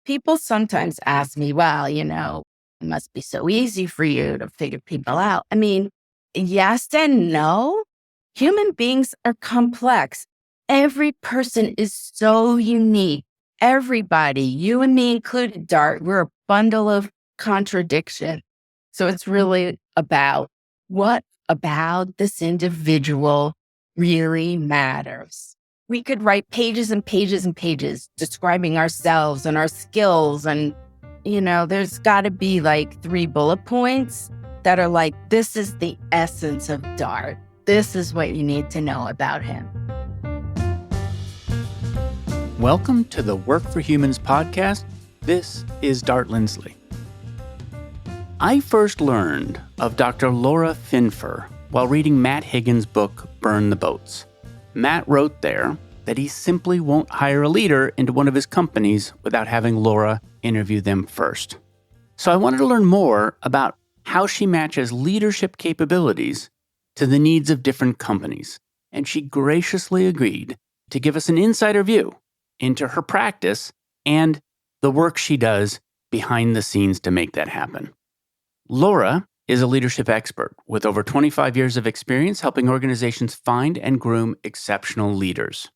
People sometimes ask me, well, it must be so easy for you to figure people out. I mean, yes and no. Human beings are complex. Every person is so unique. Everybody, you and me included, Dart, we're a bundle of contradiction. So it's really about what about this individual really matters. We could write pages and pages and pages describing ourselves and our skills. And, there's got to be like 3 bullet points that are like, this is the essence of Dart. This is what you need to know about him. Welcome to the Work for Humans podcast. This is Dart Lindsley. I first learned of Dr. Laura Fifner while reading Matt Higgins' book, Burn the Boats. Matt wrote there that he simply won't hire a leader into one of his companies without having Laura interview them first. So I wanted to learn more about how she matches leadership capabilities to the needs of different companies. And she graciously agreed to give us an insider view into her practice and the work she does behind the scenes to make that happen. Laura is a leadership expert with over 25 years of experience helping organizations find and groom exceptional leaders.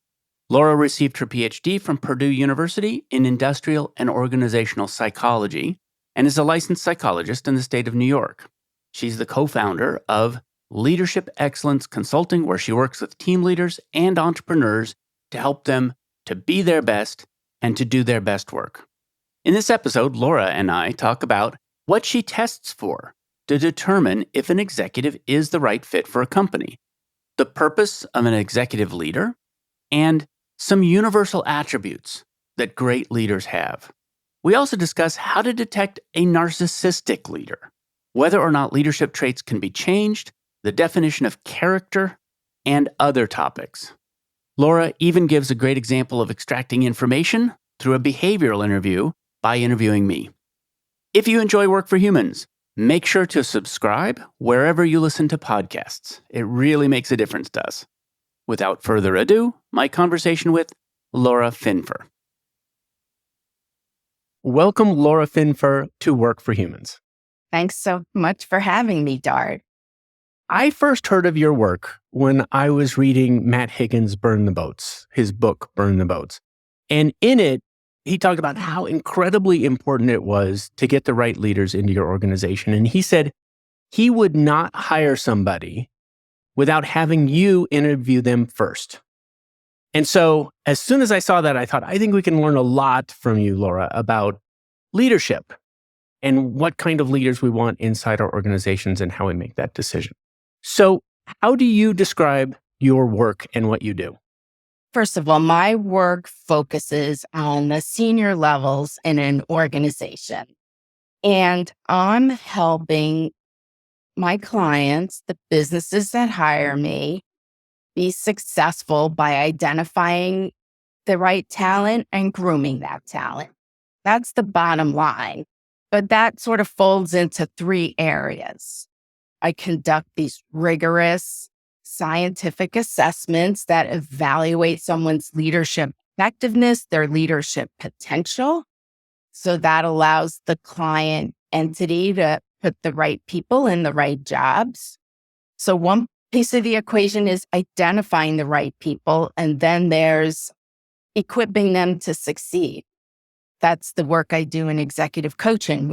Laura received her Ph.D. from Purdue University in industrial and organizational psychology and is a licensed psychologist in the state of New York. She's the co-founder of Leadership Excellence Consulting, where she works with team leaders and entrepreneurs to help them to be their best and to do their best work. In this episode, Laura and I talk about what she tests for to determine if an executive is the right fit for a company, the purpose of an executive leader, and some universal attributes that great leaders have. We also discuss how to detect a narcissistic leader, whether or not leadership traits can be changed, the definition of character, and other topics. Laura even gives a great example of extracting information through a behavioral interview by interviewing me. If you enjoy Work for Humans, make sure to subscribe wherever you listen to podcasts. It really makes a difference to us. Without further ado, my conversation with Laura Fifner. Welcome, Laura Fifner, to Work for Humans. Thanks so much for having me, Dart. I first heard of your work when I was reading Matt Higgins' Burn the Boats, his book, Burn the Boats. And in it, he talked about how incredibly important it was to get the right leaders into your organization. And he said he would not hire somebody without having you interview them first. And so as soon as I saw that, I thought, I think we can learn a lot from you, Laura, about leadership and what kind of leaders we want inside our organizations and how we make that decision. So how do you describe your work and what you do? First of all, my work focuses on the senior levels in an organization. And I'm helping my clients, the businesses that hire me, be successful by identifying the right talent and grooming that talent. That's the bottom line. But that sort of folds into 3 areas. I conduct these rigorous scientific assessments that evaluate someone's leadership effectiveness, their leadership potential. So that allows the client entity to put the right people in the right jobs. So one piece of the equation is identifying the right people, and then there's equipping them to succeed. That's the work I do in executive coaching,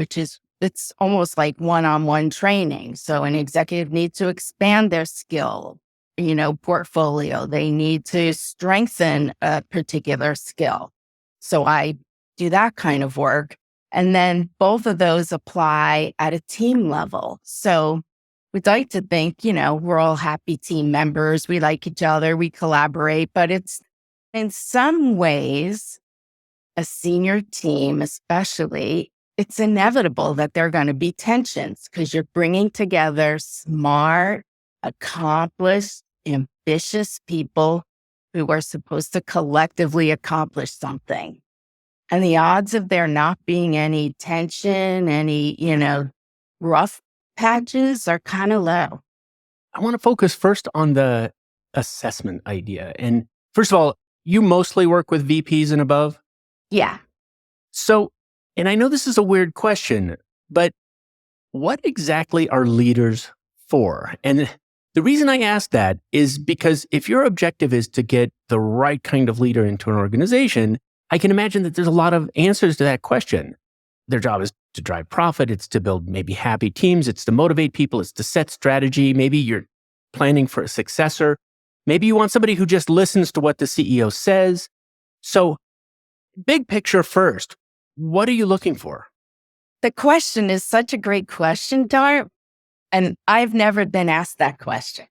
it's almost like one-on-one training. So an executive needs to expand their skill, portfolio. They need to strengthen a particular skill. So I do that kind of work. And then both of those apply at a team level. So we'd like to think, we're all happy team members. We like each other. We collaborate. But it's in some ways, a senior team especially, it's inevitable that there are going to be tensions because you're bringing together smart, accomplished, ambitious people who are supposed to collectively accomplish something. And the odds of there not being any tension, any, rough patches are kind of low. I want to focus first on the assessment idea. And first of all, you mostly work with VPs and above? Yeah. So And I know this is a weird question, but what exactly are leaders for? And the reason I ask that is because if your objective is to get the right kind of leader into an organization, I can imagine that there's a lot of answers to that question. Their job is to drive profit. It's to build maybe happy teams. It's to motivate people. It's to set strategy. Maybe you're planning for a successor. Maybe you want somebody who just listens to what the CEO says. So big picture first, what are you looking for? The question is such a great question, Dart. And I've never been asked that question.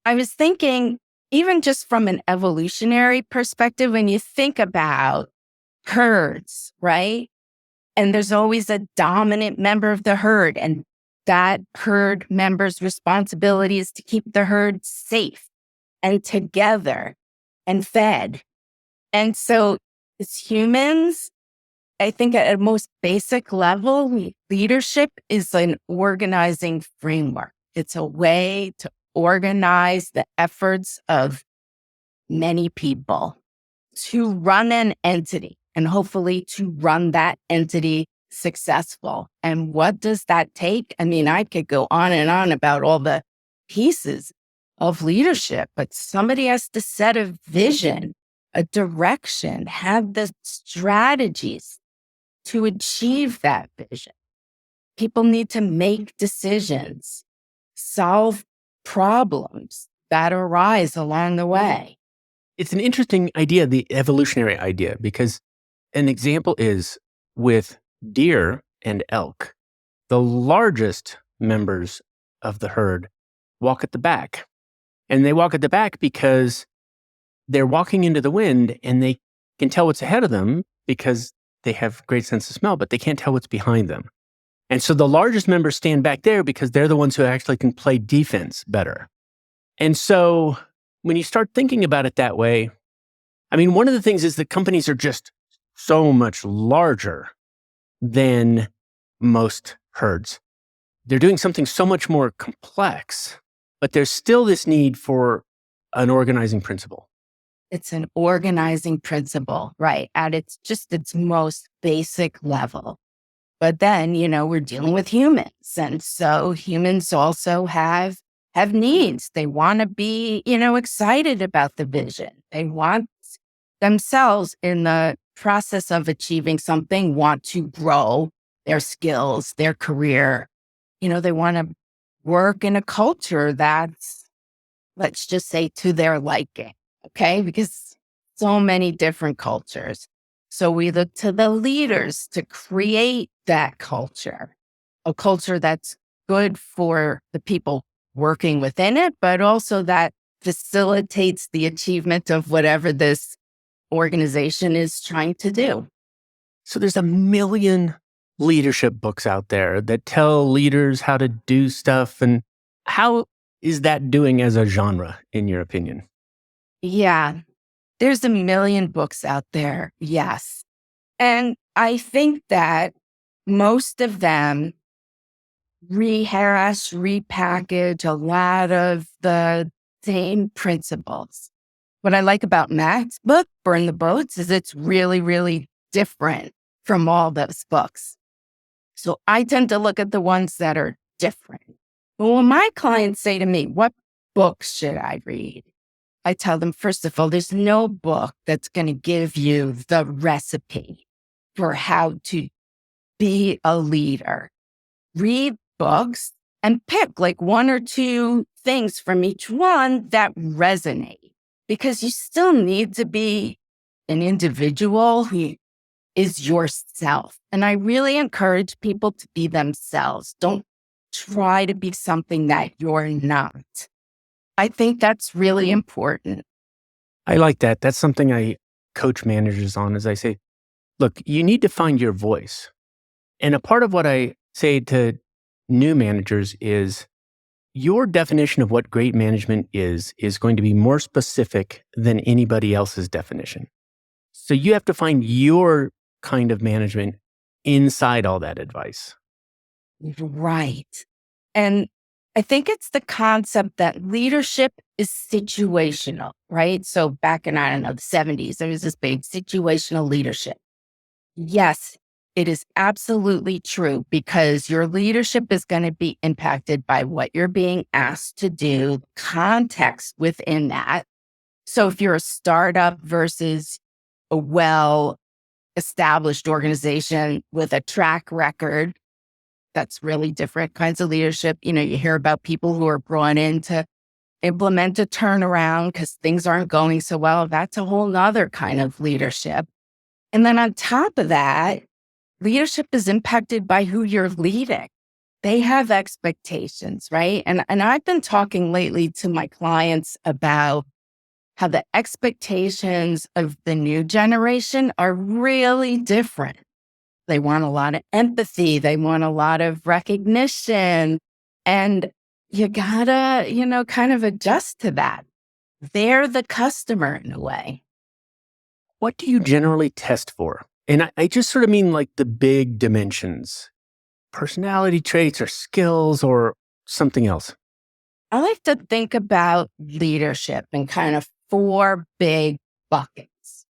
I was thinking, even just from an evolutionary perspective, when you think about herds, right? And there's always a dominant member of the herd, and that herd member's responsibility is to keep the herd safe and together and fed. And so as humans, I think at a most basic level, leadership is an organizing framework. It's a way to organize the efforts of many people to run an entity and hopefully to run that entity successful. And what does that take? I mean, I could go on and on about all the pieces of leadership, but somebody has to set a vision, a direction, have the strategies to achieve that vision. People need to make decisions, solve problems that arise along the way. It's an interesting idea, the evolutionary idea, because an example is with deer and elk. The largest members of the herd walk at the back. And they walk at the back because they're walking into the wind and they can tell what's ahead of them because they have great sense of smell, but they can't tell what's behind them. And so the largest members stand back there because they're the ones who actually can play defense better. And so when you start thinking about it that way, I mean, one of the things is that companies are just so much larger than most herds. They're doing something so much more complex, but there's still this need for an organizing principle. It's an organizing principle, right? At its most basic level. But then, we're dealing with humans. And so humans also have needs. They want to be, excited about the vision. They want themselves in the process of achieving something, want to grow their skills, their career. They want to work in a culture that's, let's just say, to their liking. Okay. Because so many different cultures. So we look to the leaders to create that culture, a culture that's good for the people working within it, but also that facilitates the achievement of whatever this organization is trying to do. So there's a million leadership books out there that tell leaders how to do stuff. And how is that doing as a genre, in your opinion? Yeah, there's a million books out there. Yes. And I think that most of them rehash, repackage a lot of the same principles. What I like about Matt's book, Burn the Boats, is it's really, really different from all those books. So I tend to look at the ones that are different. But when my clients say to me, what books should I read? I tell them, first of all, there's no book that's going to give you the recipe for how to be a leader. Read books and pick like one or two things from each one that resonate, because you still need to be an individual who is yourself. And I really encourage people to be themselves. Don't try to be something that you're not. I think that's really important. I like that. That's something I coach managers on, is I say, look, you need to find your voice. And a part of what I say to new managers is your definition of what great management is going to be more specific than anybody else's definition. So you have to find your kind of management inside all that advice. Right. And I think it's the concept that leadership is situational, right? So back in, I don't know, the 70s, there was this big situational leadership. Yes, It is absolutely true because your leadership is going to be impacted by what you're being asked to do, context within that. So if you're a startup versus a well-established organization with a track record, that's really different kinds of leadership. You hear about people who are brought in to implement a turnaround because things aren't going so well. That's a whole nother kind of leadership. And then on top of that, leadership is impacted by who you're leading. They have expectations, right? And I've been talking lately to my clients about how the expectations of the new generation are really different. They want a lot of empathy. They want a lot of recognition. And you gotta, kind of adjust to that. They're the customer in a way. What do you generally test for? And I just sort of mean like the big dimensions, personality traits or skills or something else. I like to think about leadership in kind of 4 big buckets.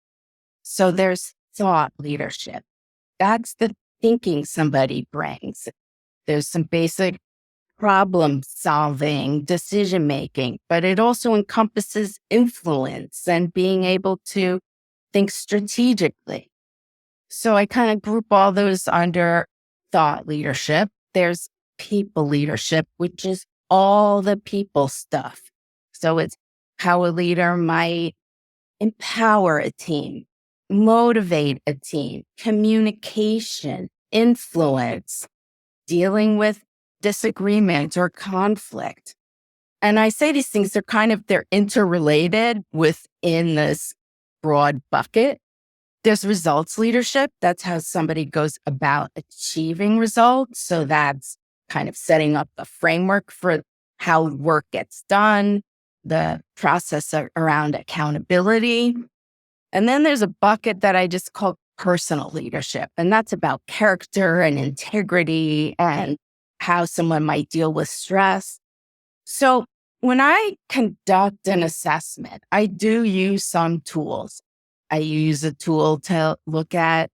So there's thought leadership. That's the thinking somebody brings. There's some basic problem solving, decision making, but it also encompasses influence and being able to think strategically. So I kind of group all those under thought leadership. There's people leadership, which is all the people stuff. So it's how a leader might empower a team, motivate a team, communication, influence, dealing with disagreement or conflict. And I say these things, they're interrelated within this broad bucket. There's results leadership. That's how somebody goes about achieving results. So that's kind of setting up the framework for how work gets done, the process around accountability. And then there's a bucket that I just call personal leadership. And that's about character and integrity and how someone might deal with stress. So when I conduct an assessment, I do use some tools. I use a tool to look at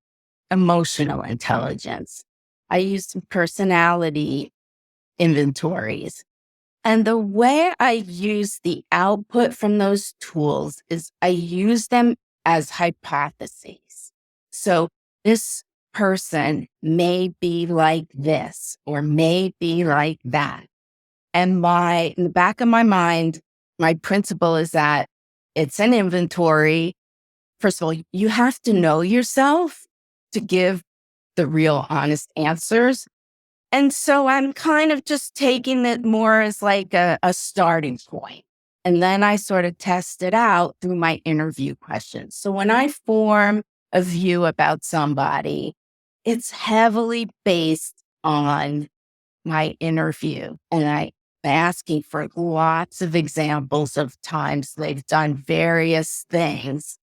emotional intelligence. I use some personality inventories. And the way I use the output from those tools is I use them as hypotheses. So this person may be like this or may be like that. And in the back of my mind, my principle is that it's an inventory. First of all, you have to know yourself to give the real honest answers. And so I'm kind of just taking it more as like a starting point. And then I sort of test it out through my interview questions. So when I form a view about somebody, it's heavily based on my interview. And I'm asking for lots of examples of times they've done various things.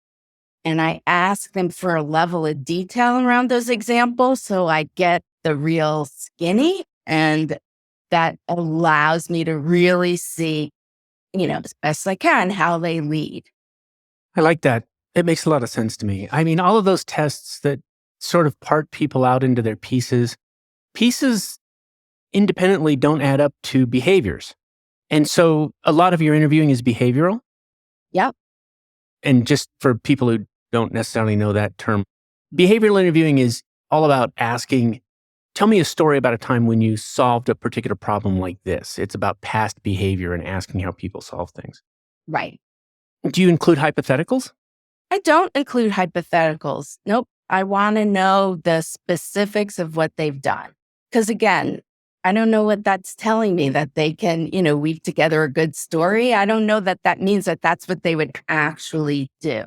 And I ask them for a level of detail around those examples so I get the real skinny. And that allows me to really see, as best I can, how they lead. I like that. It makes a lot of sense to me. I mean, all of those tests that sort of part people out into their pieces independently don't add up to behaviors. And so a lot of your interviewing is behavioral. Yep. And just for people who don't necessarily know that term, behavioral interviewing is all about asking, tell me a story about a time when you solved a particular problem like this. It's about past behavior and asking how people solve things. Right. Do you include hypotheticals? I don't include hypotheticals. Nope. I want to know the specifics of what they've done. Because again, I don't know what that's telling me, that they can, weave together a good story. I don't know that that means that that's what they would actually do.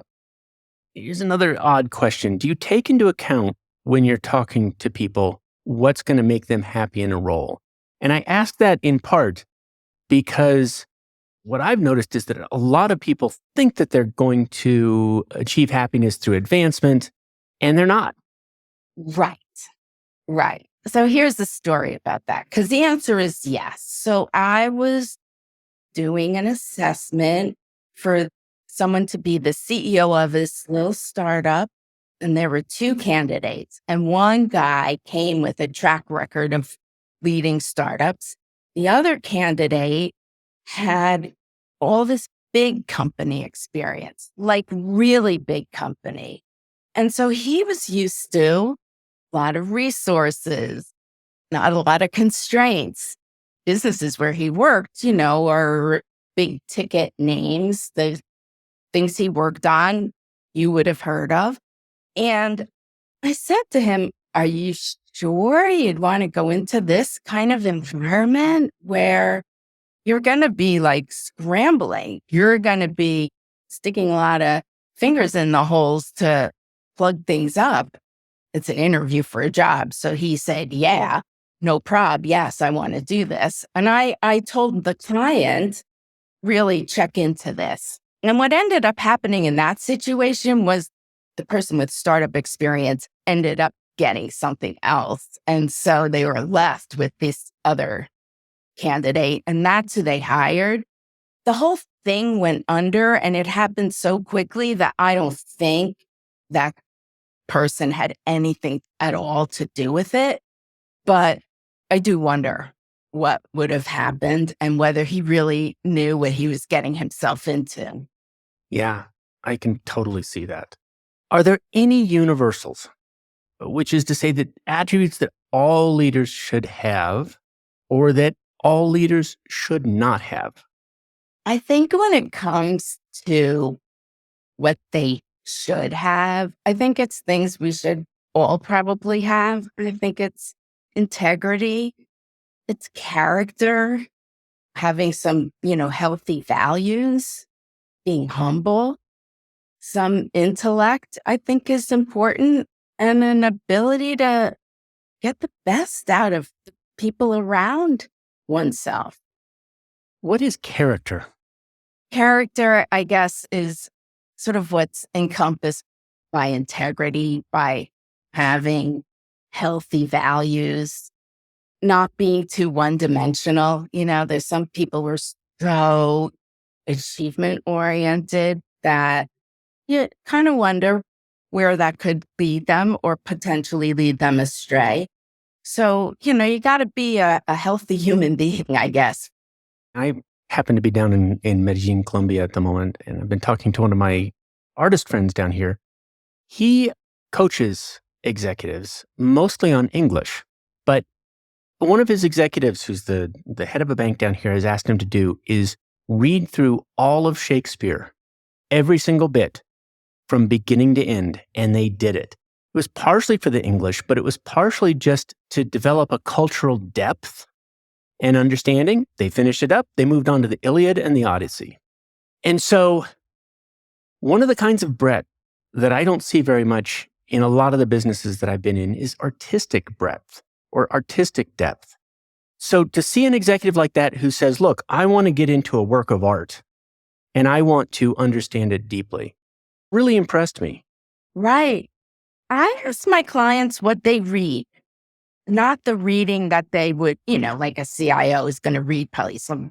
Here's another odd question. Do you take into account when you're talking to people what's going to make them happy in a role? And I ask that in part because what I've noticed is that a lot of people think that they're going to achieve happiness through advancement, and they're not. Right. Right. So here's the story about that, because the answer is yes. So I was doing an assessment for someone to be the CEO of this little startup. and there were two candidates, and one guy came with a track record of leading startups. The other candidate had all this big company experience, like really big company. And so he was used to a lot of resources, not a lot of constraints. Businesses where he worked, are big ticket names. The things he worked on, you would have heard of. And I said to him, are you sure you'd want to go into this kind of environment where you're going to be like scrambling? You're going to be sticking a lot of fingers in the holes to plug things up. It's an interview for a job. So he said, yeah, no prob. Yes, I want to do this. And I told the client, really check into this. And what ended up happening in that situation was the person with startup experience ended up getting something else. And so they were left with this other candidate, and that's who they hired. The whole thing went under, and it happened so quickly that I don't think that person had anything at all to do with it. But I do wonder what would have happened and whether he really knew what he was getting himself into. Yeah, I can totally see that. Are there any universals, which is to say that attributes that all leaders should have or that all leaders should not have? I think when it comes to what they should have, I think it's things we should all probably have. I think it's integrity, it's character, having some, healthy values, being humble, some intellect, I think is important, and an ability to get the best out of the people around oneself. What is character? Character, I guess, is sort of what's encompassed by integrity, by having healthy values, not being too one-dimensional. There's some people who are so achievement-oriented that you kind of wonder where that could lead them or potentially lead them astray. So, you got to be a healthy human being, I guess. I happen to be down in Medellin, Colombia at the moment, and I've been talking to one of my artist friends down here. He coaches executives mostly on English, but one of his executives, who's the head of a bank down here, has asked him to do is read through all of Shakespeare, every single bit from beginning to end, and they did it. It was partially for the English, but it was partially just to develop a cultural depth and understanding. They finished it up. They moved on to the Iliad and the Odyssey. And so one of the kinds of breadth that I don't see very much in a lot of the businesses that I've been in is artistic breadth or artistic depth. So to see an executive like that who says, look, I want to get into a work of art and I want to understand it deeply, really impressed me. Right. I ask my clients what they read, not the reading that they would, like a CIO is going to read probably some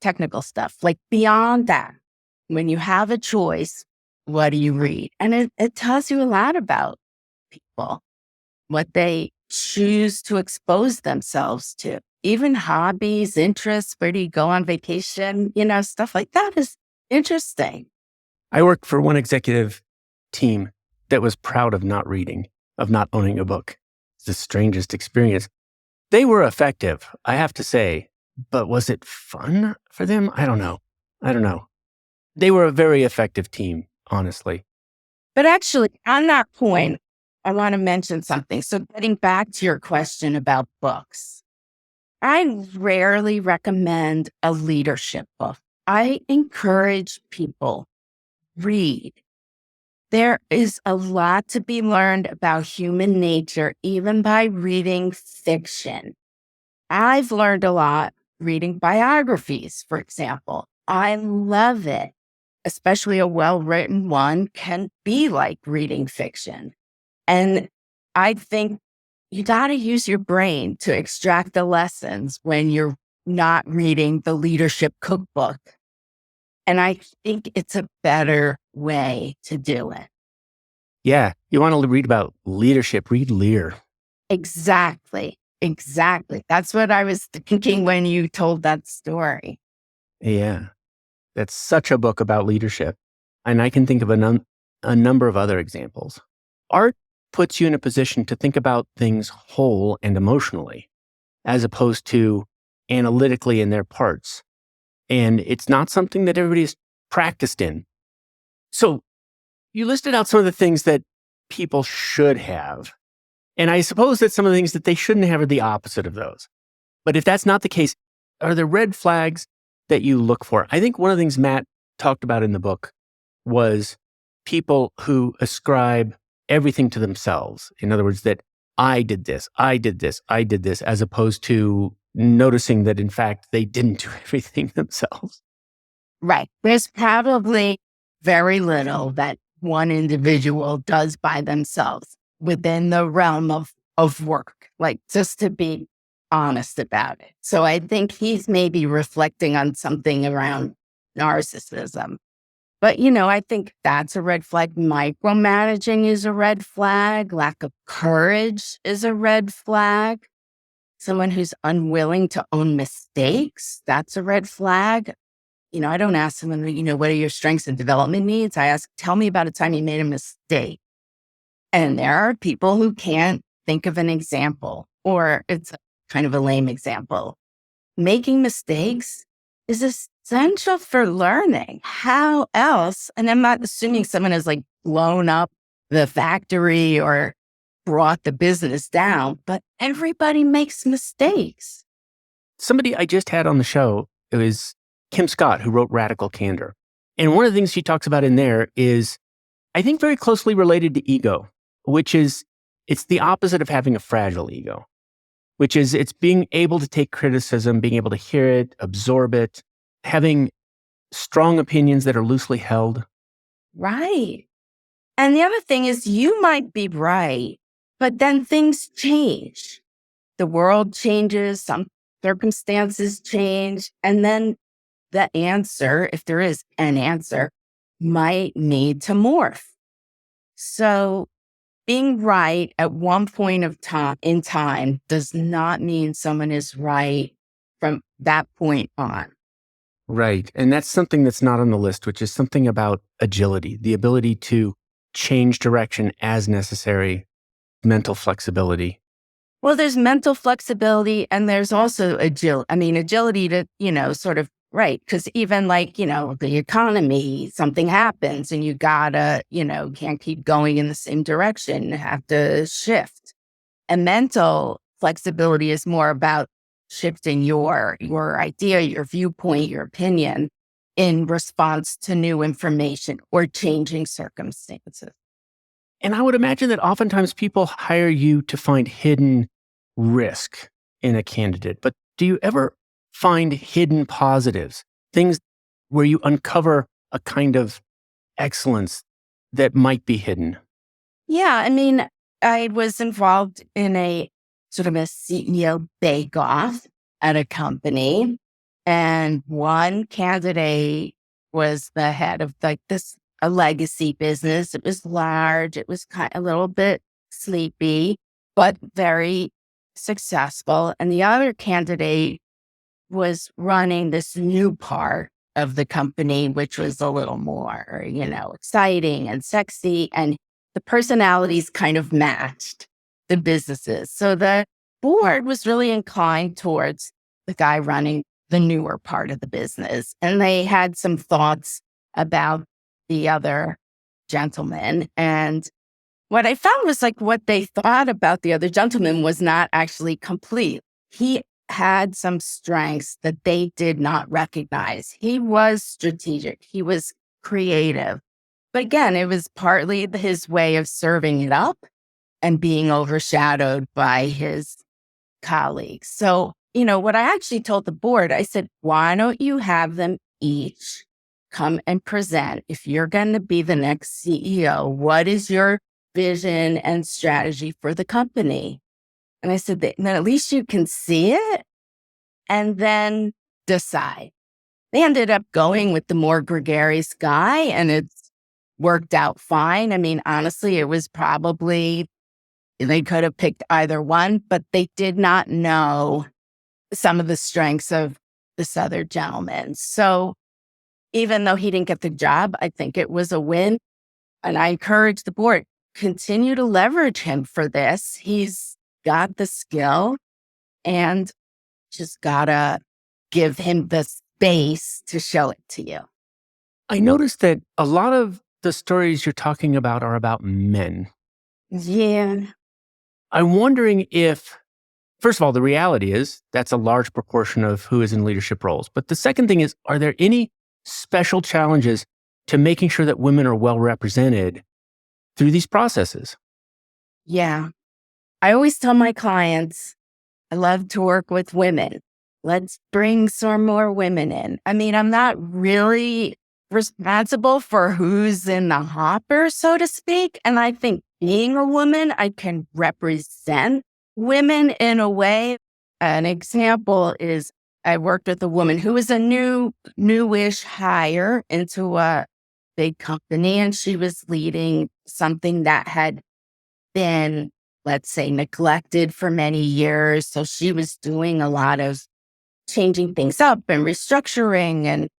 technical stuff. Like beyond that, when you have a choice, what do you read? And it tells you a lot about people, what they choose to expose themselves to, even hobbies, interests, where do you go on vacation, stuff like that is interesting. I worked for one executive team that was proud of not reading, of not owning a book. It's the strangest experience. They were effective, I have to say, but was it fun for them? I don't know. They were a very effective team, honestly. But actually, on that point, I want to mention something. So getting back to your question about books, I rarely recommend a leadership book. I encourage people read. There is a lot to be learned about human nature, even by reading fiction. I've learned a lot reading biographies, for example. I love it, especially a well-written one can be like reading fiction. And I think you got to use your brain to extract the lessons when you're not reading the leadership cookbook. And I think it's a better way to do it. Yeah. You want to read about leadership, read Lear. Exactly. Exactly. That's what I was thinking when you told that story. Yeah. That's such a book about leadership. And I can think of a number of other examples. Art puts you in a position to think about things whole and emotionally, as opposed to analytically in their parts. And it's not something that everybody's practiced in. So you listed out some of the things that people should have. And I suppose that some of the things that they shouldn't have are the opposite of those. But if that's not the case, are there red flags that you look for? I think one of the things Matt talked about in the book was people who ascribe everything to themselves. In other words, that I did this, I did this, I did this, as opposed to noticing that in fact they didn't do everything themselves. Right. There's probably very little that one individual does by themselves within the realm of work, like just to be honest about it. So I think he's maybe reflecting on something around narcissism. But, I think that's a red flag. Micromanaging is a red flag. Lack of courage is a red flag. Someone who's unwilling to own mistakes, that's a red flag. I don't ask someone, what are your strengths and development needs? I ask, tell me about a time you made a mistake. And there are people who can't think of an example, or it's kind of a lame example. Making mistakes is essential for learning. How else? And I'm not assuming someone has like blown up the factory or brought the business down, but everybody makes mistakes. Somebody I just had on the show, it was Kim Scott, who wrote Radical Candor. And one of the things she talks about in there is, I think, very closely related to ego, which is it's the opposite of having a fragile ego, which is it's being able to take criticism, being able to hear it, absorb it, having strong opinions that are loosely held. Right. And the other thing is you might be right, but then things change. The world changes, some circumstances change, and then the answer, if there is an answer, might need to morph. So being right at one point of time in time does not mean someone is right from that point on. Right. And that's something that's not on the list, which is something about agility, the ability to change direction as necessary, mental flexibility. Well, there's mental flexibility and there's also agility to, sort of, right. Because even like, the economy, something happens and you gotta, can't keep going in the same direction, you have to shift. And mental flexibility is more about shifting your idea, your viewpoint, your opinion in response to new information or changing circumstances. And I would imagine that oftentimes people hire you to find hidden risk in a candidate. But do you ever find hidden positives, things where you uncover a kind of excellence that might be hidden? Yeah, I was involved in a sort of a CEO bake-off at a company, and one candidate was the head of like a legacy business. It was large. It was kind of a little bit sleepy, but very successful. And the other candidate was running this new part of the company, which was a little more, exciting and sexy. And the personalities kind of matched the businesses. So the board was really inclined towards the guy running the newer part of the business. And they had some thoughts about the other gentleman. And what I found was like what they thought about the other gentleman was not actually complete. He had some strengths that they did not recognize. He was strategic. He was creative. But again, it was partly his way of serving it up and being overshadowed by his colleagues. So, what I actually told the board, I said, why don't you have them each come and present? If you're going to be the next CEO, what is your vision and strategy for the company? And I said, then at least you can see it and then decide. They ended up going with the more gregarious guy, and it's worked out fine. I mean, honestly, it was probably, they could have picked either one, but they did not know some of the strengths of this other gentleman. So even though he didn't get the job, I think it was a win. And I encourage the board, continue to leverage him for this. He's got the skill and just gotta give him the space to show it to you. I noticed that a lot of the stories you're talking about are about men. Yeah. I'm wondering if, first of all, the reality is that's a large proportion of who is in leadership roles. But the second thing is, are there any special challenges to making sure that women are well represented through these processes? Yeah. I always tell my clients, I love to work with women. Let's bring some more women in. I mean, I'm not really responsible for who's in the hopper, so to speak. And I think being a woman, I can represent women in a way. An example is I worked with a woman who was a newish hire into a big company, and she was leading something that had been, let's say, neglected for many years. So she was doing a lot of changing things up and restructuring and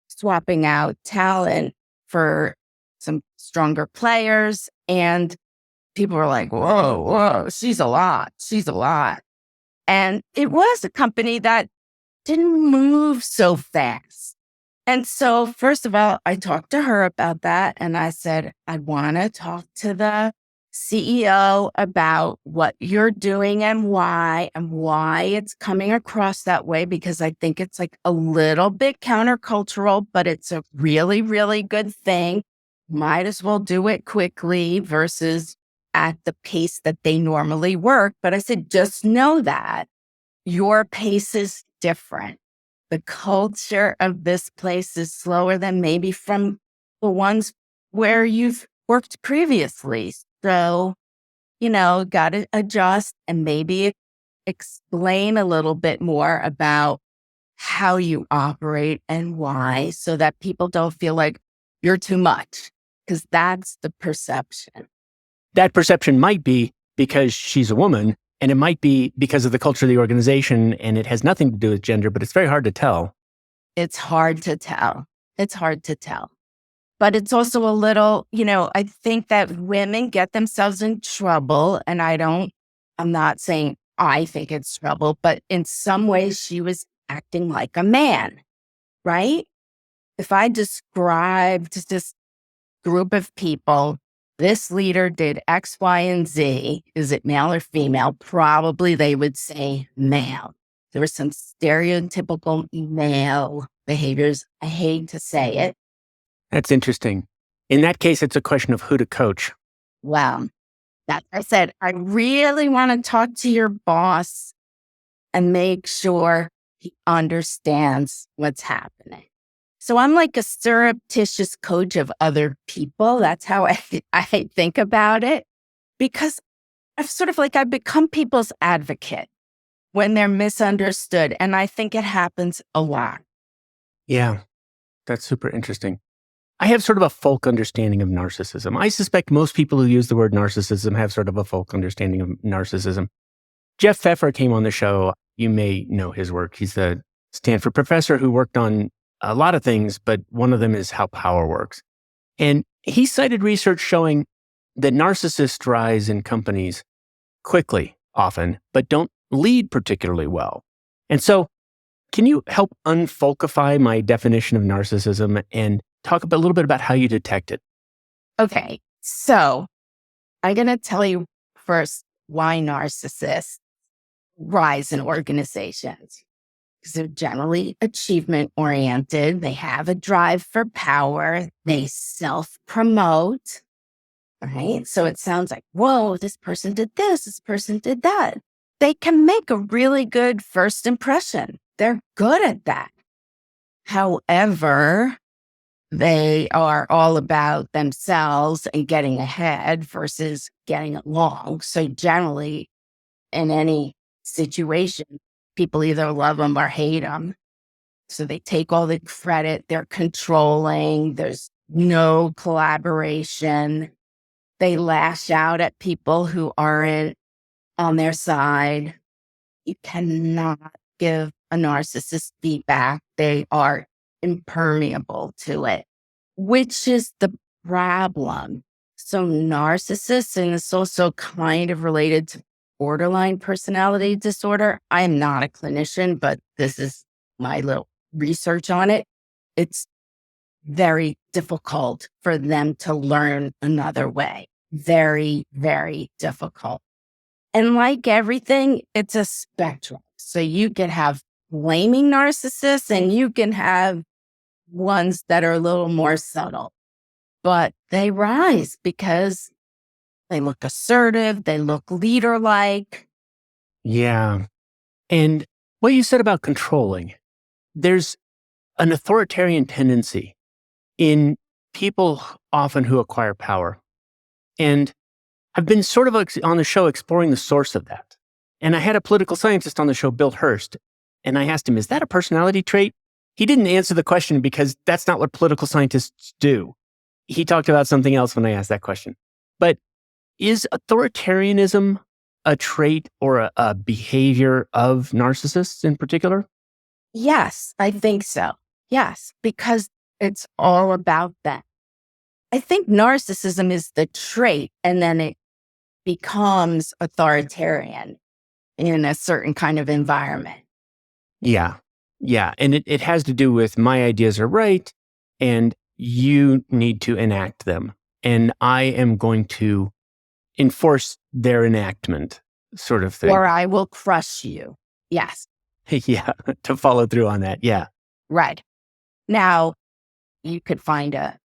swapping out talent for some stronger players. And people were like, whoa, she's a lot. She's a lot. And it was a company that didn't move so fast. And so, first of all, I talked to her about that. And I said, I want to talk to the CEO about what you're doing and why it's coming across that way, because I think it's like a little bit countercultural, but it's a really, really good thing. Might as well do it quickly versus at the pace that they normally work. But I said, just know that your pace is different. The culture of this place is slower than maybe from the ones where you've worked previously. So, got to adjust and maybe explain a little bit more about how you operate and why, so that people don't feel like you're too much, because that's the perception. That perception might be because she's a woman, and it might be because of the culture of the organization, and it has nothing to do with gender, but it's very hard to tell. It's hard to tell. It's hard to tell. But it's also a little, I think that women get themselves in trouble. And I'm not saying I think it's trouble, but in some ways she was acting like a man, right? If I described this group of people, this leader did X, Y, and Z, is it male or female? Probably they would say male. There were some stereotypical male behaviors. I hate to say it. That's interesting. In that case, it's a question of who to coach. Well, that I said, I really want to talk to your boss and make sure he understands what's happening. So I'm like a surreptitious coach of other people. That's how I think about it, because I've become people's advocate when they're misunderstood. And I think it happens a lot. Yeah, that's super interesting. I have sort of a folk understanding of narcissism. I suspect most people who use the word narcissism have sort of a folk understanding of narcissism. Jeff Pfeffer came on the show. You may know his work. He's the Stanford professor who worked on a lot of things, but one of them is how power works. And he cited research showing that narcissists rise in companies quickly, often, but don't lead particularly well. And so, can you help unfolkify my definition of narcissism and talk a little bit about how you detect it? Okay, so I'm going to tell you first why narcissists rise in organizations. Because they're generally achievement oriented. They have a drive for power. They self-promote, right? So it sounds like, whoa, this person did this person did that. They can make a really good first impression. They're good at that. However, they are all about themselves and getting ahead versus getting along. So generally, in any situation, people either love them or hate them. So they take all the credit. They're controlling. There's no collaboration. They lash out at people who aren't on their side. You cannot give a narcissist feedback. They are impermeable to it, which is the problem. So narcissists, and it's also kind of related to borderline personality disorder. I am not a clinician, but this is my little research on it. It's very difficult for them to learn another way. Very, very difficult. And like everything, it's a spectrum. So you can have blaming narcissists and you can have ones that are a little more subtle, but they rise because they look assertive, they look leader-like. Yeah. And what you said about controlling, there's an authoritarian tendency in people often who acquire power. And I've been sort of on the show exploring the source of that. And I had a political scientist on the show, Bill Hurst, and I asked him, is that a personality trait? He didn't answer the question because that's not what political scientists do. He talked about something else when I asked that question. But is authoritarianism a trait or a behavior of narcissists in particular? Yes, I think so. Yes, because it's all about that. I think narcissism is the trait, and then it becomes authoritarian in a certain kind of environment. Yeah. Yeah. And it has to do with my ideas are right and you need to enact them. And I am going to enforce their enactment sort of thing. Or I will crush you. Yes. Yeah. To follow through on that. Yeah. Right. Now, you could find a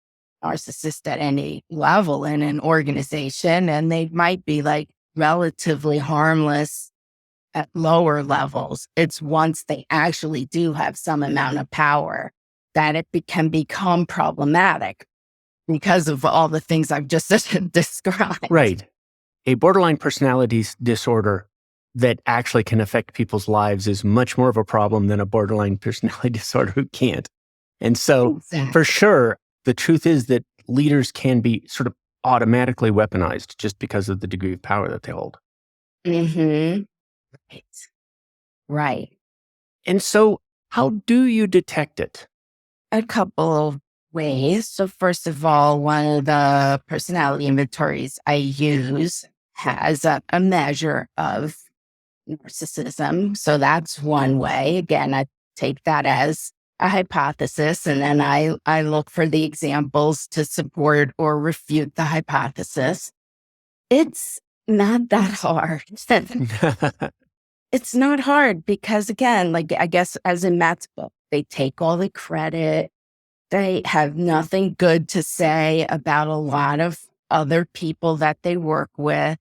narcissist at any level in an organization, and they might be like relatively harmless at lower levels. It's once they actually do have some amount of power that it can become problematic because of all the things I've just described. Right. A borderline personality disorder that actually can affect people's lives is much more of a problem than a borderline personality disorder who can't. And so, Exactly. For sure, the truth is that leaders can be sort of automatically weaponized just because of the degree of power that they hold. Mm-hmm. Right. Right. And so, how do you detect it? A couple of ways. So first of all, one of the personality inventories I use has a measure of narcissism. So that's one way. Again, I take that as a hypothesis, and then I look for the examples to support or refute the hypothesis. It's not that hard. It's not hard because, again, like I guess as in Matt's book, they take all the credit. They have nothing good to say about a lot of other people that they work with,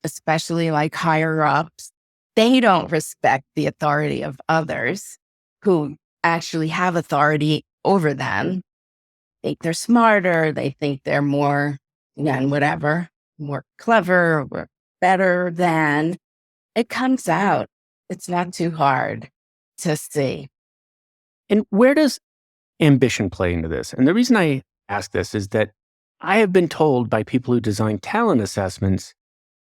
especially like higher ups. They don't respect the authority of others who actually have authority over them. They think they're smarter. They think they're more, whatever, more clever or better than. It comes out. It's not too hard to see. And where does ambition play into this? And the reason I ask this is that I have been told by people who design talent assessments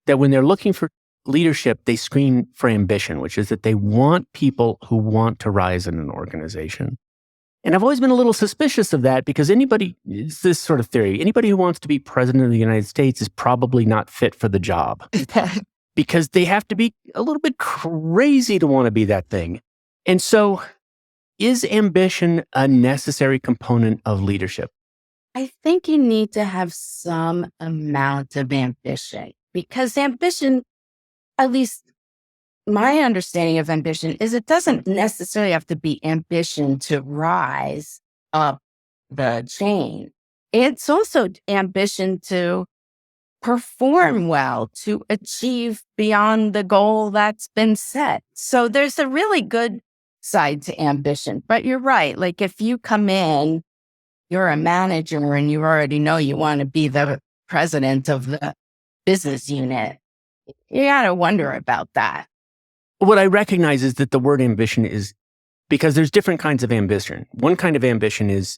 that when they're looking for leadership, they screen for ambition, which is that they want people who want to rise in an organization. And I've always been a little suspicious of that because it's this sort of theory. Anybody who wants to be president of the United States is probably not fit for the job because they have to be a little bit crazy to want to be that thing. And so, is ambition a necessary component of leadership? I think you need to have some amount of ambition because ambition, at least my understanding of ambition, is it doesn't necessarily have to be ambition to rise up the chain. It's also ambition to perform well, to achieve beyond the goal that's been set. So there's a really good side to ambition. But you're right. Like if you come in, you're a manager and you already know you want to be the president of the business unit, you got to wonder about that. What I recognize is that the word ambition is because there's different kinds of ambition. One kind of ambition is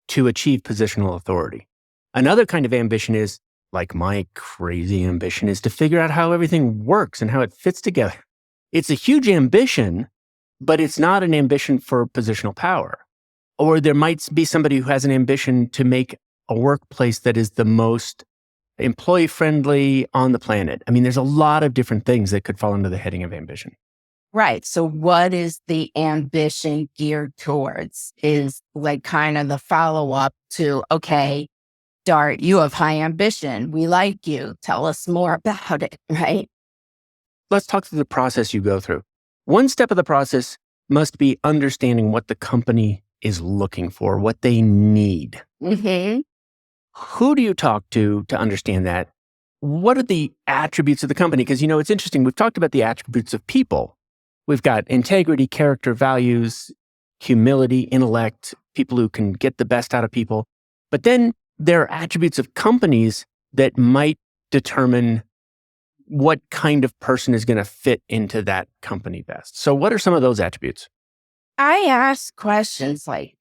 to achieve positional authority. Another kind of ambition is, like my crazy ambition, is to figure out how everything works and how it fits together. It's a huge ambition, but it's not an ambition for positional power. Or there might be somebody who has an ambition to make a workplace that is the most employee-friendly on the planet. I mean, there's a lot of different things that could fall under the heading of ambition. Right. So what is the ambition geared towards is like kind of the follow-up to, okay, Dart, you have high ambition. We like you. Tell us more about it, right? Let's talk through the process you go through. One step of the process must be understanding what the company is looking for, what they need. Mm-hmm. Who do you talk to understand that? What are the attributes of the company? Because, it's interesting. We've talked about the attributes of people. We've got integrity, character, values, humility, intellect, people who can get the best out of people. But then there are attributes of companies that might determine what kind of person is going to fit into that company best. So what are some of those attributes? I ask questions like,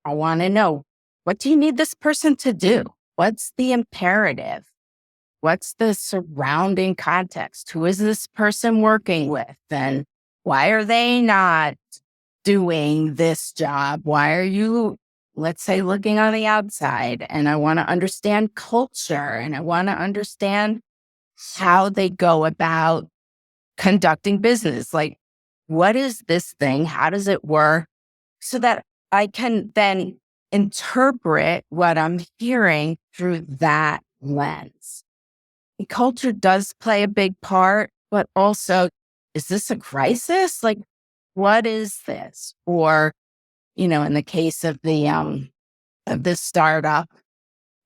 I want to know, what do you need this person to do? What's the imperative? What's the surrounding context? Who is this person working with? And why are they not doing this job? Why are you, let's say, looking on the outside? And I want to understand culture, and I want to understand how they go about conducting business. Like, what is this thing? How does it work? So that I can then interpret what I'm hearing through that lens. And culture does play a big part, but also, is this a crisis? Like, what is this? Or, in the case of this startup,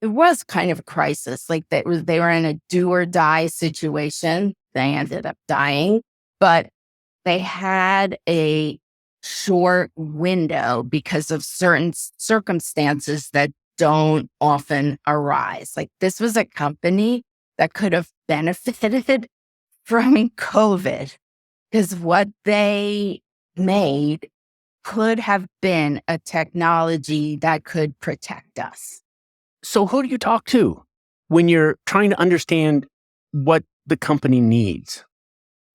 it was kind of a crisis. Like they were in a do or die situation. They ended up dying, but they had a short window because of certain circumstances that don't often arise. Like this was a company that could have benefited from COVID because what they made could have been a technology that could protect us. So who do you talk to when you're trying to understand what the company needs?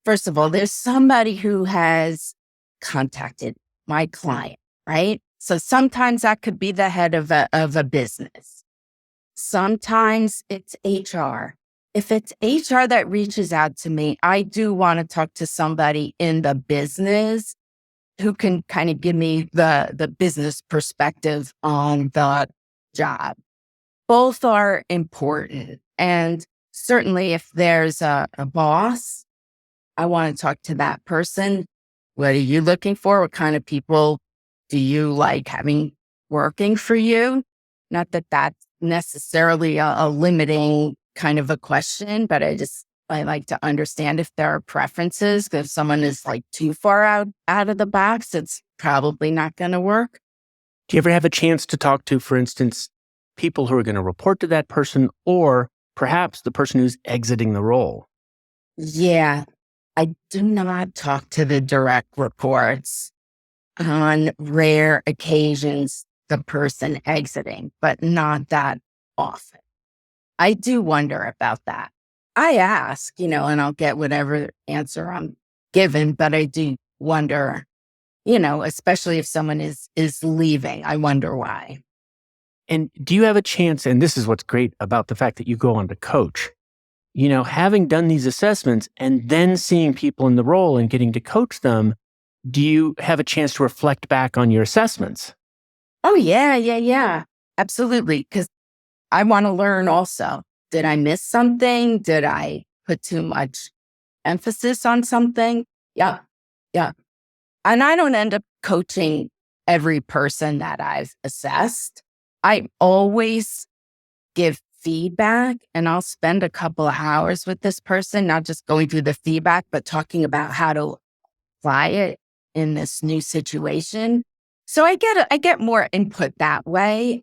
First of all, there's somebody who has contacted my client, right? So sometimes that could be the head of a business. Sometimes it's HR. If it's HR that reaches out to me, I do want to talk to somebody in the business who can kind of give me the business perspective on the job. Both are important. And certainly if there's a boss, I want to talk to that person. What are you looking for? What kind of people do you like having working for you? Not that that's necessarily a limiting kind of a question, but I like to understand if there are preferences. If someone is like too far out of the box, it's probably not going to work. Do you ever have a chance to talk to, for instance, people who are going to report to that person, or perhaps the person who's exiting the role? Yeah, I do not talk to the direct reports. On rare occasions, the person exiting, but not that often. I do wonder about that. I ask, and I'll get whatever answer I'm given, but I do wonder, especially if someone is leaving, I wonder why. And do you have a chance, and this is what's great about the fact that you go on to coach, having done these assessments and then seeing people in the role and getting to coach them, do you have a chance to reflect back on your assessments? Oh, yeah. Absolutely. Because I want to learn also. Did I miss something? Did I put too much emphasis on something? Yeah. And I don't end up coaching every person that I've assessed. I always give feedback, and I'll spend a couple of hours with this person, not just going through the feedback, but talking about how to apply it in this new situation. So I get more input that way.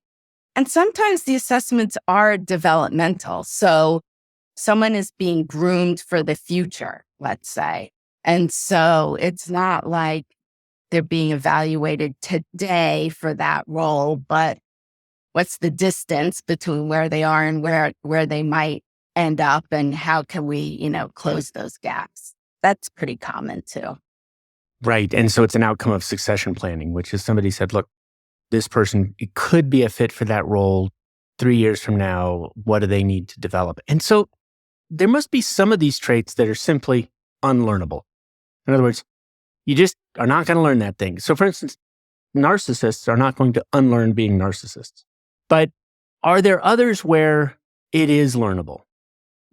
And sometimes the assessments are developmental. So someone is being groomed for the future, let's say. And so it's not like they're being evaluated today for that role, but what's the distance between where they are and where they might end up, and how can we, close those gaps? That's pretty common too. Right. And so it's an outcome of succession planning, which is somebody said, look, this person, it could be a fit for that role 3 years from now. What do they need to develop? And so there must be some of these traits that are simply unlearnable. In other words, you just are not going to learn that thing. So for instance, narcissists are not going to unlearn being narcissists. But are there others where it is learnable?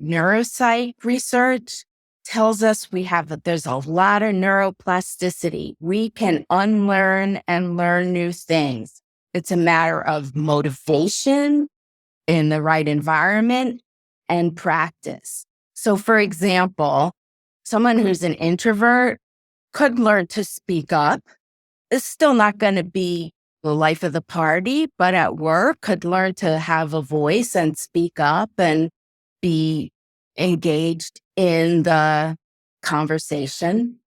Neuropsych research tells us there's a lot of neuroplasticity. We can unlearn and learn new things. It's a matter of motivation in the right environment and practice. So for example, someone who's an introvert could learn to speak up. It's still not going to be the life of the party, but at work could learn to have a voice and speak up and be engaged in the conversation.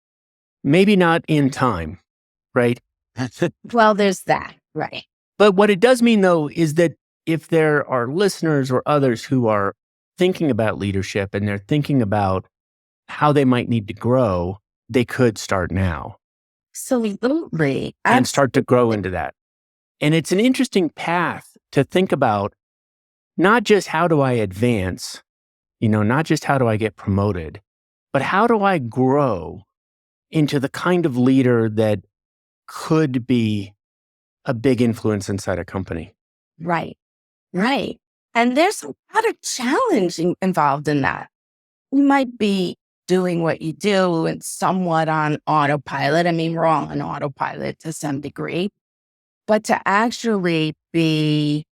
Maybe not in time, right? Well, there's that, right? But what it does mean, though, is that if there are listeners or others who are thinking about leadership and they're thinking about how they might need to grow, they could start now. Absolutely. And start to grow into that. And it's an interesting path to think about, not just how do I advance, not just how do I get promoted, but how do I grow into the kind of leader that could be a big influence inside a company. Right. And there's a lot of challenge involved in that. You might be doing what you do and somewhat on autopilot. I mean, we're all on autopilot to some degree, but to actually be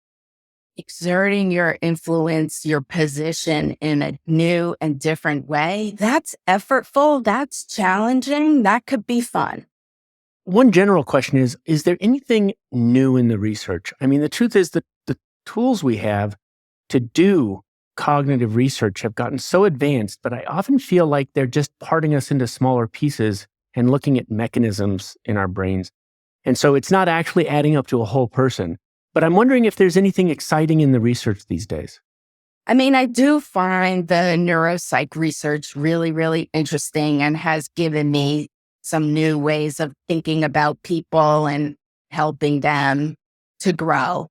exerting your influence, your position in a new and different way, that's effortful, that's challenging, that could be fun. One general question is there anything new in the research? I mean, the truth is that the tools we have to do cognitive research have gotten so advanced, but I often feel like they're just parting us into smaller pieces and looking at mechanisms in our brains. And so it's not actually adding up to a whole person. But I'm wondering if there's anything exciting in the research these days. I mean, I do find the neuropsych research really, really interesting and has given me some new ways of thinking about people and helping them to grow.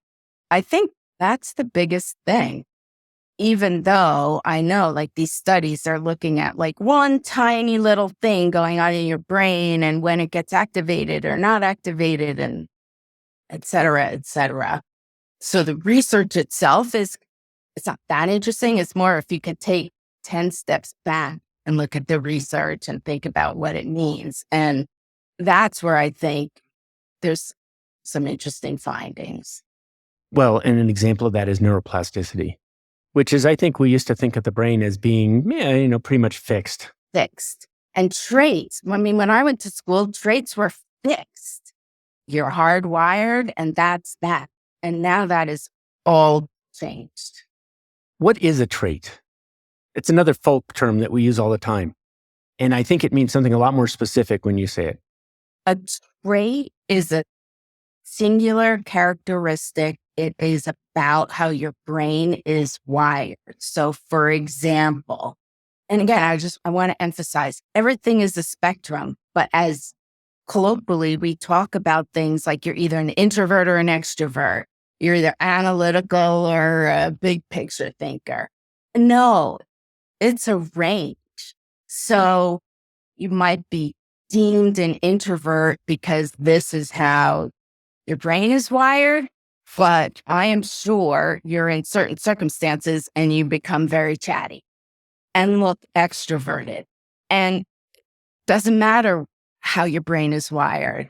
I think that's the biggest thing. Even though I know like these studies are looking at like one tiny little thing going on in your brain and when it gets activated or not activated and et cetera, et cetera. So the research itself it's not that interesting. It's more if you could take 10 steps back and look at the research and think about what it means. And that's where I think there's some interesting findings. Well, and an example of that is neuroplasticity, which is, I think we used to think of the brain as being, pretty much fixed. Fixed. And traits. I mean, when I went to school, traits were fixed. You're hardwired and that's that. And now that is all changed. What is a trait? It's another folk term that we use all the time. And I think it means something a lot more specific when you say it. A trait is a singular characteristic. It is about how your brain is wired. So for example, and again, I want to emphasize everything is a spectrum, but as colloquially, we talk about things like you're either an introvert or an extrovert. You're either analytical or a big picture thinker. No, it's a range. So you might be deemed an introvert because this is how your brain is wired, but I am sure you're in certain circumstances and you become very chatty and look extroverted. And doesn't matter how your brain is wired.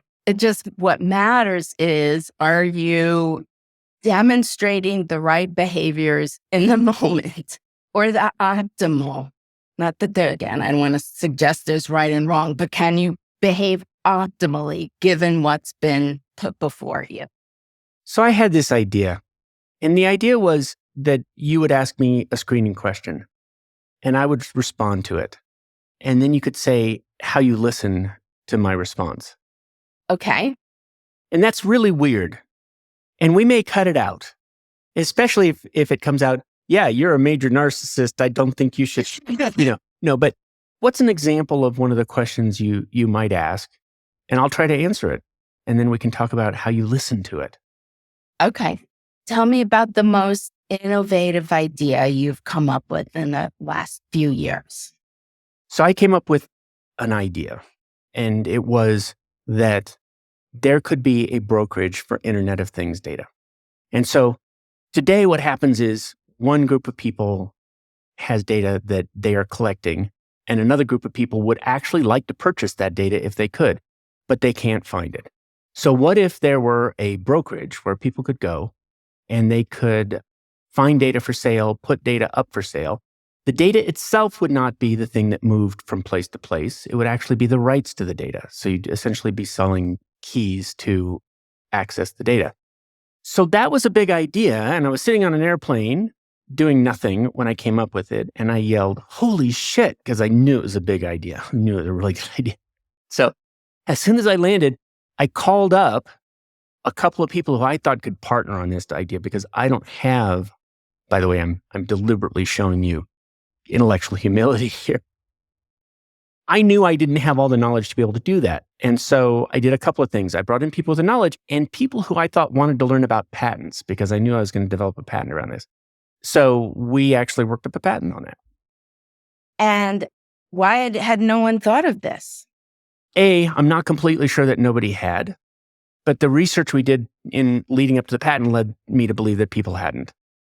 What matters is, are you demonstrating the right behaviors in the moment or the optimal? Not that again, I don't want to suggest there's right and wrong, but can you behave optimally given what's been put before you? So I had this idea, and the idea was that you would ask me a screening question, and I would respond to it. And then you could say how you listen to my response. Okay. And that's really weird. And we may cut it out. especially if it comes out, yeah, you're a major narcissist. I don't think you should, no, but what's an example of one of the questions you might ask? And I'll try to answer it. And then we can talk about how you listen to it. Okay. Tell me about the most innovative idea you've come up with in the last few years. So I came up with an idea, and it was that there could be a brokerage for Internet of Things data. And so today what happens is one group of people has data that they are collecting, and another group of people would actually like to purchase that data if they could, but they can't find it. So what if there were a brokerage where people could go and they could find data for sale, put data up for sale? The data itself would not be the thing that moved from place to place. It would actually be the rights to the data. So you'd essentially be selling keys to access the data. So that was a big idea. And I was sitting on an airplane doing nothing when I came up with it. And I yelled, "Holy shit," because I knew it was a big idea. I knew it was a really good idea. So as soon as I landed, I called up a couple of people who I thought could partner on this idea, because I don't have, by the way, I'm deliberately showing you intellectual humility here. I knew I didn't have all the knowledge to be able to do that. And so I did a couple of things. I brought in people with the knowledge and people who I thought wanted to learn about patents, because I knew I was going to develop a patent around this. So we actually worked up a patent on that. And why had no one thought of this? I'm not completely sure that nobody had, but the research we did in leading up to the patent led me to believe that people hadn't.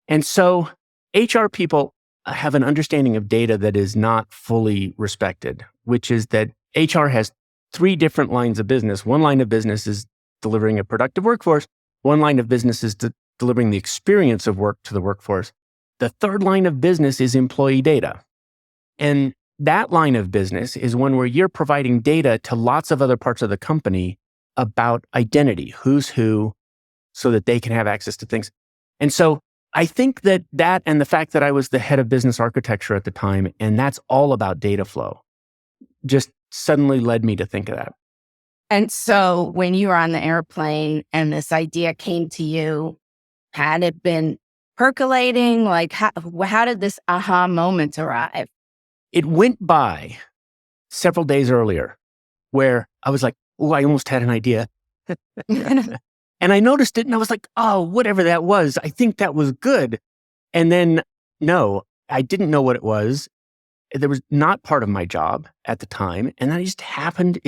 And so HR people have an understanding of data that is not fully respected, which is that HR has 3 different lines of business. One line of business is delivering a productive workforce. One line of business is delivering the experience of work to the workforce. The third line of business is employee data. And that line of business is one where you're providing data to lots of other parts of the company about identity, who's who, so that they can have access to things. And so I think that and the fact that I was the head of business architecture at the time, and that's all about data flow, just suddenly led me to think of that. And so when you were on the airplane and this idea came to you, had it been percolating? Like, how did this aha moment arrive? It went by several days earlier where I was like, oh, I almost had an idea. And I noticed it and I was like, oh, whatever that was, I think that was good. And then, no, I didn't know what it was. There was not part of my job at the time. And that just happened.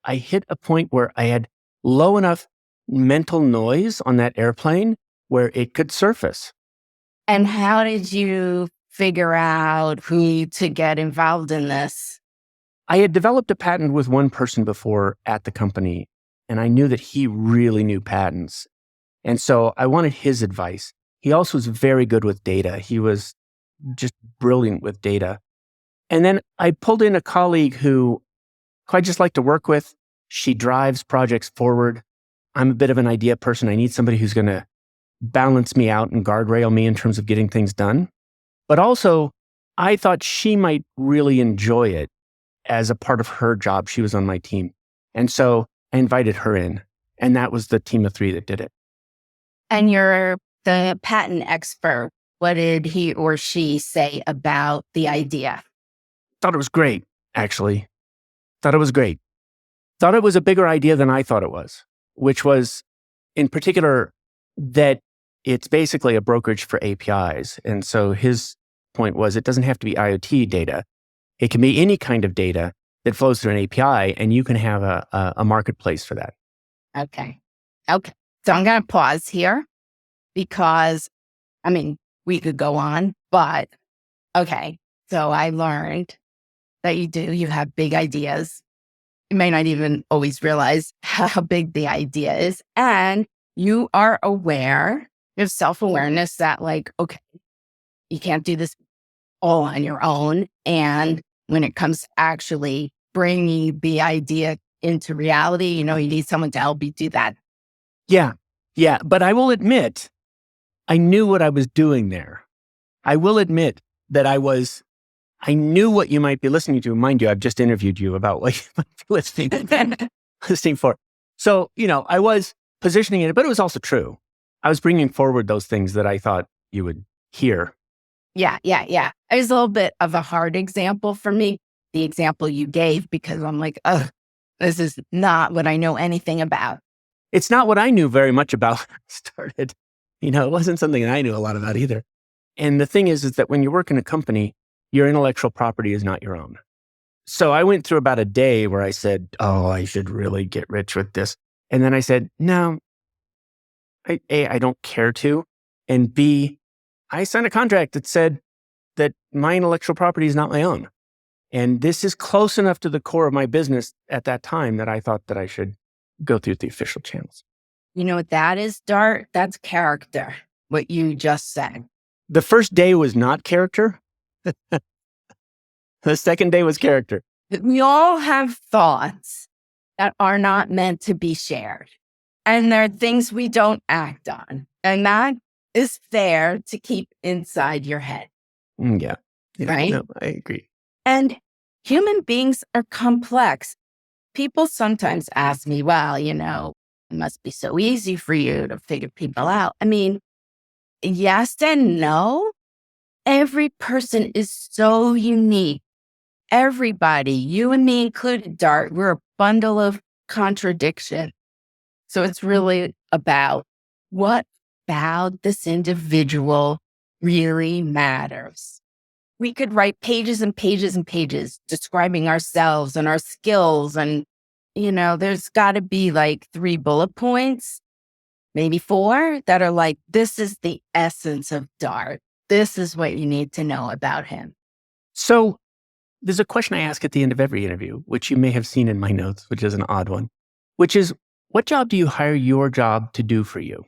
I hit a point where I had low enough mental noise on that airplane where it could surface. And how did you figure out who to get involved in this? I had developed a patent with one person before at the company, and I knew that he really knew patents. And so I wanted his advice. He also was very good with data. He was just brilliant with data. And then I pulled in a colleague who I just like to work with. She drives projects forward. I'm a bit of an idea person. I need somebody who's going to balance me out and guardrail me in terms of getting things done. But also, I thought she might really enjoy it as a part of her job. She was on my team. And so I invited her in, and that was the team of 3 that did it. And you're the patent expert. What did he or she say about the idea? Thought it was great, actually. Thought it was great. Thought it was a bigger idea than I thought it was, which was, in particular, that it's basically a brokerage for APIs. And so his point was, it doesn't have to be IoT data. It can be any kind of data that flows through an API, and you can have a marketplace for that. Okay. So I'm going to pause here because, we could go on, but okay. So I learned that you have big ideas. You may not even always realize how big the idea is. And you are aware, you have self-awareness that okay, you can't do this all on your own. And when it comes to actually bringing the idea into reality, you need someone to help you do that. Yeah. But I will admit, I knew what I was doing there. I will admit that I knew what you might be listening to. Mind you, I've just interviewed you about what you might be listening for. So, I was positioning it, but it was also true. I was bringing forward those things that I thought you would hear. Yeah. It was a little bit of a hard example for me, the example you gave, because I'm like, oh, this is not what I know anything about. It's not what I knew very much about when I started. It wasn't something that I knew a lot about either. And the thing is that when you work in a company, your intellectual property is not your own. So I went through about a day where I said, oh, I should really get rich with this. And then I said, no, I don't care to. And B, I signed a contract that said that my intellectual property is not my own. And this is close enough to the core of my business at that time that I thought that I should go through the official channels. You know what that is, Dart? That's character, what you just said. The first day was not character. The second day was character. We all have thoughts that are not meant to be shared. And there are things we don't act on. And that is fair to keep inside your head. Yeah. Right? No, I agree. And human beings are complex. People sometimes ask me, well, it must be so easy for you to figure people out. I mean, yes and no. Every person is so unique. Everybody, you and me included, Dart, we're a bundle of contradiction. So it's really about what about this individual really matters. We could write pages and pages and pages describing ourselves and our skills. And, there's got to be like 3 bullet points, maybe 4, that are like, this is the essence of Dart. This is what you need to know about him. So there's a question I ask at the end of every interview, which you may have seen in my notes, which is an odd one, which is, what job do you hire your job to do for you?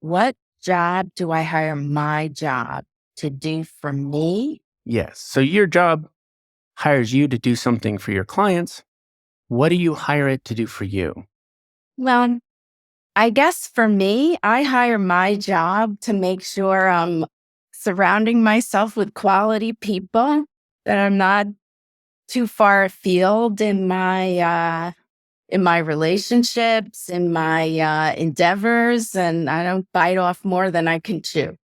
What job do I hire my job to do for me? Yes. So your job hires you to do something for your clients. What do you hire it to do for you? Well, I guess for me, I hire my job to make sure I'm surrounding myself with quality people, that I'm not too far afield in my relationships, in my endeavors, and I don't bite off more than I can chew.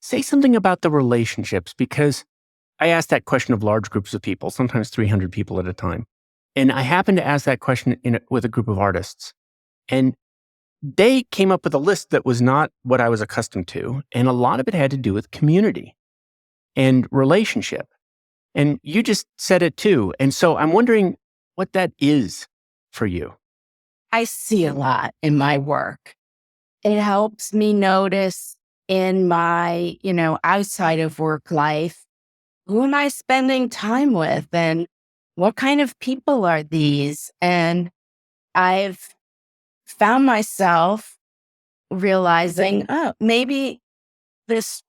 Say something about the relationships, because I ask that question of large groups of people, sometimes 300 people at a time. And I happened to ask that question with a group of artists. And they came up with a list that was not what I was accustomed to. And a lot of it had to do with community and relationship. And you just said it too. And so I'm wondering what that is for you. I see a lot in my work. It helps me notice in my, outside of work life, who am I spending time with and what kind of people are these? And I've found myself realizing, oh, maybe this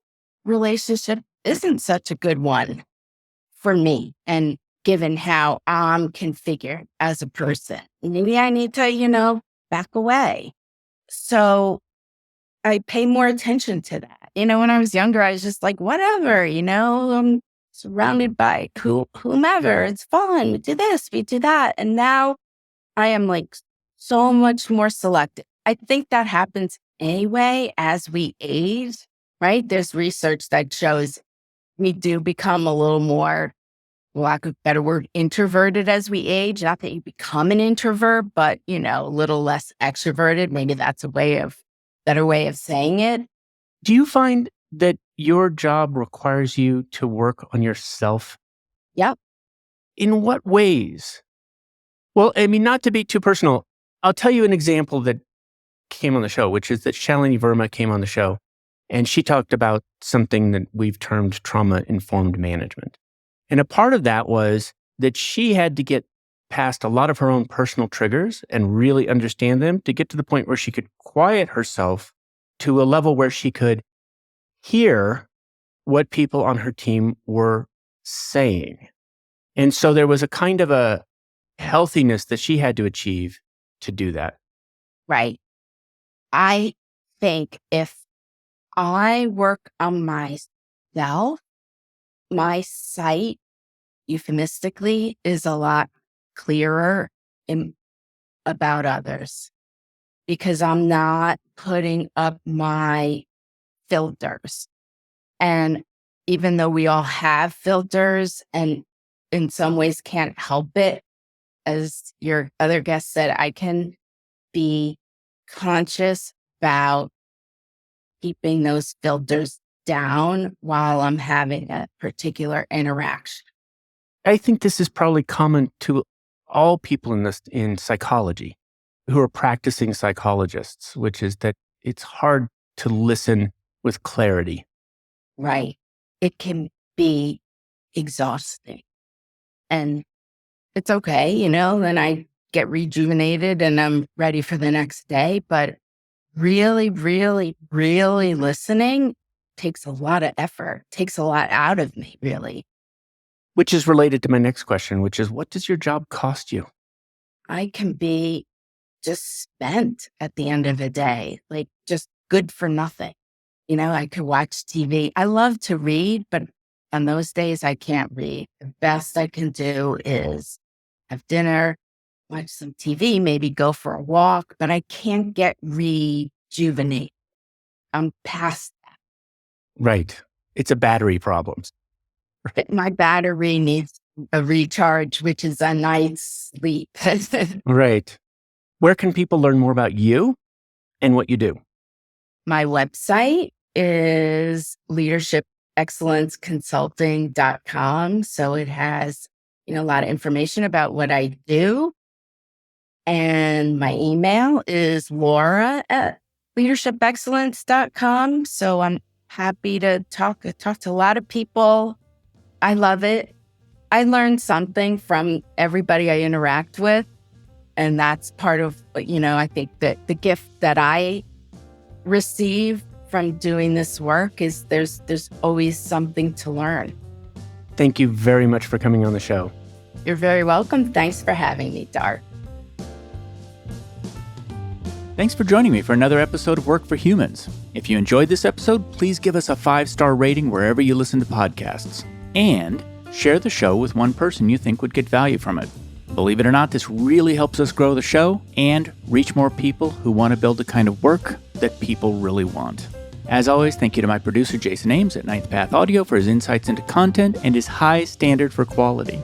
relationship isn't such a good one for me. And given how I'm configured as a person, maybe I need to, back away. So I pay more attention to that. When I was younger, I was just like, whatever, I'm surrounded by whomever. It's fun. We do this, we do that. And now I am like so much more selective. I think that happens anyway as we age, right? There's research that shows we do become a little more, lack of a better word, introverted as we age. Not that you become an introvert, but, a little less extroverted. Maybe that's a better way of saying it. Do you find that your job requires you to work on yourself? Yep. In what ways? Well, I mean, not to be too personal, I'll tell you an example that came on the show, which is that Shalini Verma came on the show, and she talked about something that we've termed trauma-informed management. And a part of that was that she had to get past a lot of her own personal triggers and really understand them to get to the point where she could quiet herself to a level where she could hear what people on her team were saying. And so there was a kind of a healthiness that she had to achieve to do that. Right. I think if I work on myself, my sight, euphemistically, is a lot clearer about others. because I'm not putting up my filters. And even though we all have filters and in some ways can't help it, as your other guest said, I can be conscious about keeping those filters down while I'm having a particular interaction. I think this is probably common to all people in psychology who are practicing psychologists, which is that it's hard to listen with clarity. Right. It can be exhausting. And it's okay, then I get rejuvenated and I'm ready for the next day. But really, really, really listening takes a lot of effort, takes a lot out of me, really. Which is related to my next question, which is, what does your job cost you? I can be just spent at the end of the day, like just good for nothing. I could watch TV. I love to read, but on those days I can't read. The best I can do is have dinner, watch some TV, maybe go for a walk, but I can't get rejuvenated. I'm past Right. It's a battery problem. that. My battery needs a recharge, which is a night's sleep. Right. Where can people learn more about you and what you do? My website is leadershipexcellenceconsulting.com. So it has, a lot of information about what I do. And my email is laura@leadershipexcellence.com. So I'm happy to talk to a lot of people. I love it. I learn something from everybody I interact with. And that's part of, I think that the gift that I receive from doing this work is there's always something to learn. Thank you very much for coming on the show. You're very welcome. Thanks for having me, Dart. Thanks for joining me for another episode of Work for Humans. If you enjoyed this episode, please give us a 5-star rating wherever you listen to podcasts. And share the show with one person you think would get value from it. Believe it or not, this really helps us grow the show and reach more people who want to build the kind of work that people really want. As always, thank you to my producer, Jason Ames at Ninth Path Audio for his insights into content and his high standard for quality.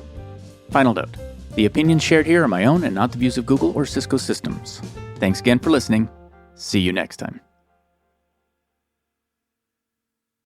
Final note, the opinions shared here are my own and not the views of Google or Cisco Systems. Thanks again for listening. See you next time.